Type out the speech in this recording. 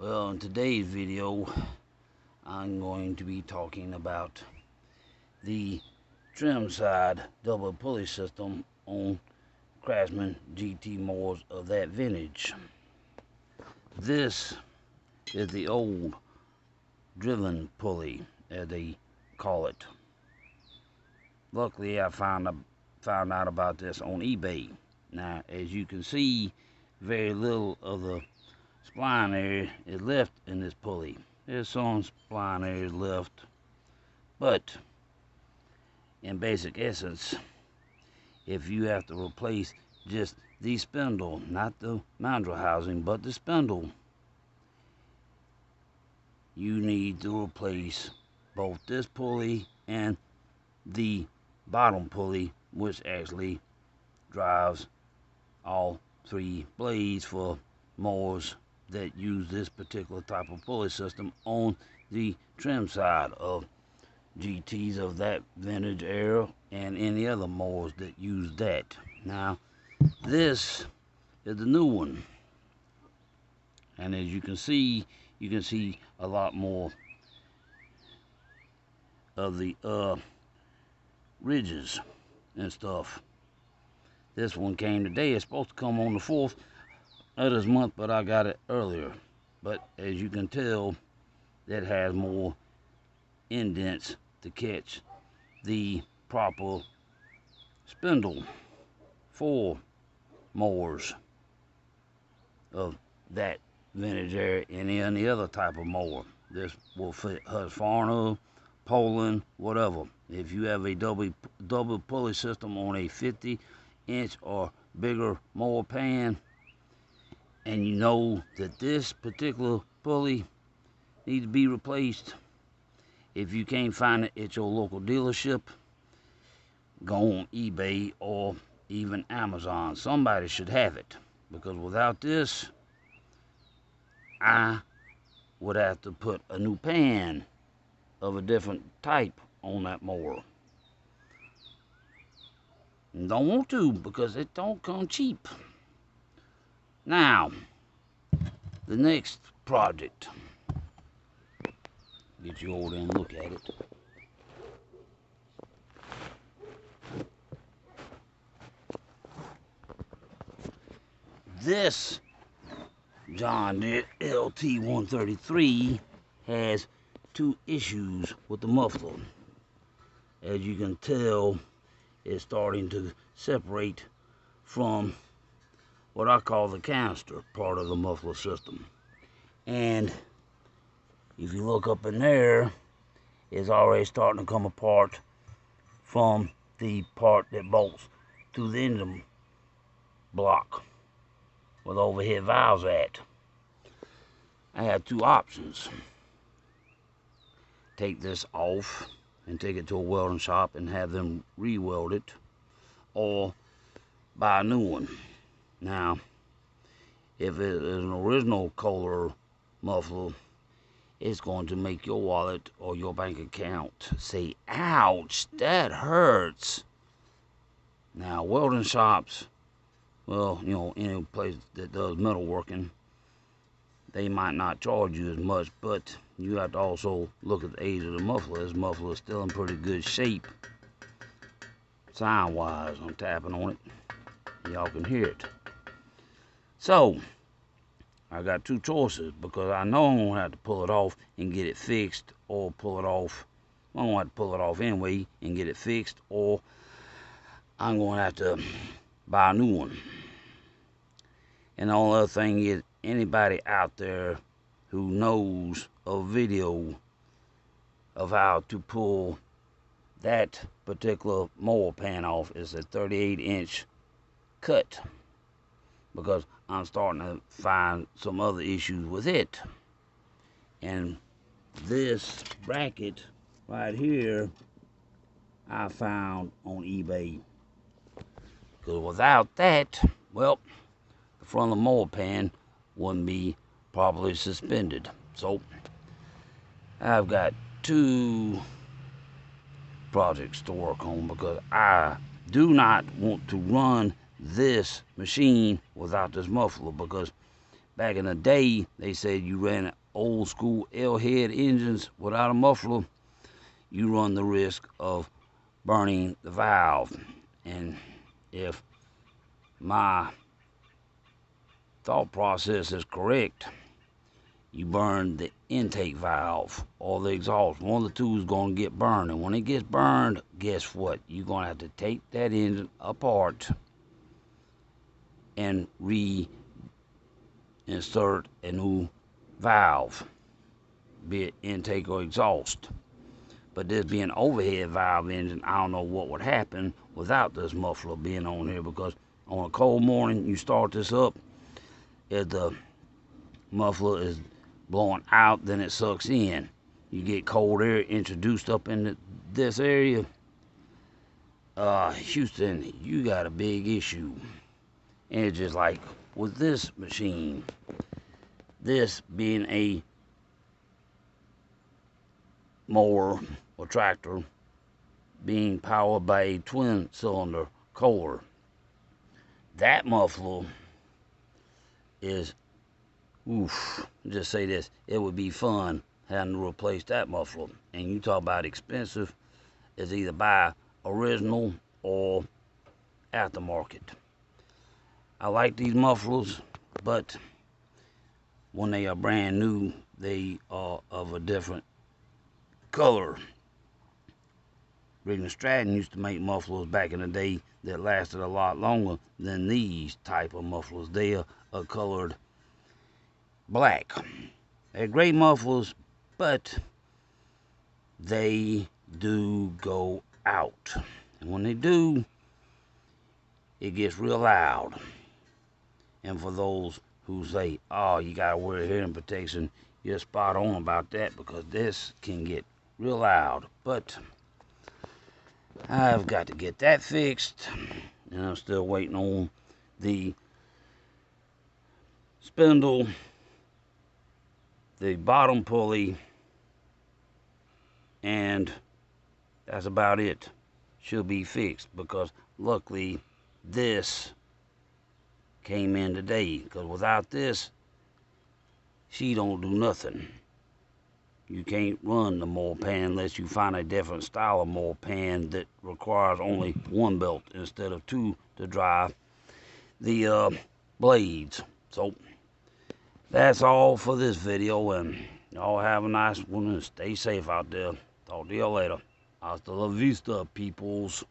Well, in today's video, I'm going to be talking about the trim side double pulley system on Craftsman GT mowers of that vintage. This is the old driven pulley, as they call it. Luckily, I found out about this on eBay. Now, as you can see, very little of the spline area is left in this pulley. There's some spline area left, but in basic essence, if you have to replace just the spindle, not the mandrel housing, but the spindle, you need to replace both this pulley and the bottom pulley, which actually drives all three blades for mowers that use this particular type of pulley system on the trim side of GTs of that vintage era and any other mowers that use that. Now, this is the new one, and as you can see a lot more of the ridges and stuff. This one came today. It's supposed to come on the 4th of this month, but I got it earlier. But as you can tell, that has more indents to catch the proper spindle for mowers of that vintage era and any other type of mower. This will fit Husqvarna, Poland, whatever. If you have a double pulley system on a 50-inch or bigger mower pan, and you know that this particular pulley needs to be replaced, if you can't find it at your local dealership, go on eBay or even Amazon. Somebody should have it, because without this, I would have to put a new pan of a different type on that mower. And don't want to, because it don't come cheap. Now, the next project. Get you over there and look at it. This John Deere LT133 has two issues with the muffler. As you can tell, it's starting to separate from what I call the canister part of the muffler system. And if you look up in there, it's already starting to come apart from the part that bolts to the engine block where the overhead valve's at. I have two options. Take this off and take it to a welding shop and have them re-weld it, or buy a new one. Now, if it is an original Kohler muffler, it's going to make your wallet or your bank account say, ouch, that hurts. Now, welding shops, well, you know, any place that does metalworking, they might not charge you as much, but you have to also look at the age of the muffler. This muffler is still in pretty good shape, sound-wise. I'm tapping on it. Y'all can hear it. So, I got two choices, because I know I'm going to have to pull it off and get it fixed, or pull it off. I'm going to have to pull it off anyway and get it fixed, or I'm going to have to buy a new one. And the only other thing is, anybody out there who knows a video of how to pull that particular mower pan off, is a 38-inch cut, because I'm starting to find some other issues with it. And this bracket right here, I found on eBay. Because without that, well, the front of the mower pan wouldn't be properly suspended. So, I've got two projects to work on, because I do not want to run this machine without this muffler, because back in the day, they said you ran old school L-head engines without a muffler, you run the risk of burning the valve. And if my thought process is correct, you burn the intake valve or the exhaust. One of the two is going to get burned. And when it gets burned, guess what? You're going to have to take that engine apart and reinsert a new valve, be it intake or exhaust. But this being an overhead valve engine, I don't know what would happen without this muffler being on here, because on a cold morning, you start this up, if the muffler is blowing out, then it sucks in. You get cold air introduced up into this area. Houston, you got a big issue. And it's just like with this machine, this being a mower or tractor, being powered by a twin cylinder Kohler, that muffler is, oof, just say this, it would be fun having to replace that muffler. And you talk about expensive, it's either buy original or aftermarket. I like these mufflers, but when they are brand new, they are of a different color. Riggs & Stratton used to make mufflers back in the day that lasted a lot longer than these type of mufflers. They are colored black. They're great mufflers, but they do go out. And when they do, it gets real loud. And for those who say, oh, you gotta wear hearing protection, you're spot on about that, because this can get real loud. But I've got to get that fixed, and I'm still waiting on the spindle, the bottom pulley, and that's about it. Should be fixed, because luckily this came in today, because without this, she don't do nothing. You can't run the mower pan unless you find a different style of mower pan that requires only one belt instead of two to drive the blades. So that's all for this video, and y'all have a nice one and stay safe out there. Talk to y'all later. Hasta la vista, peoples.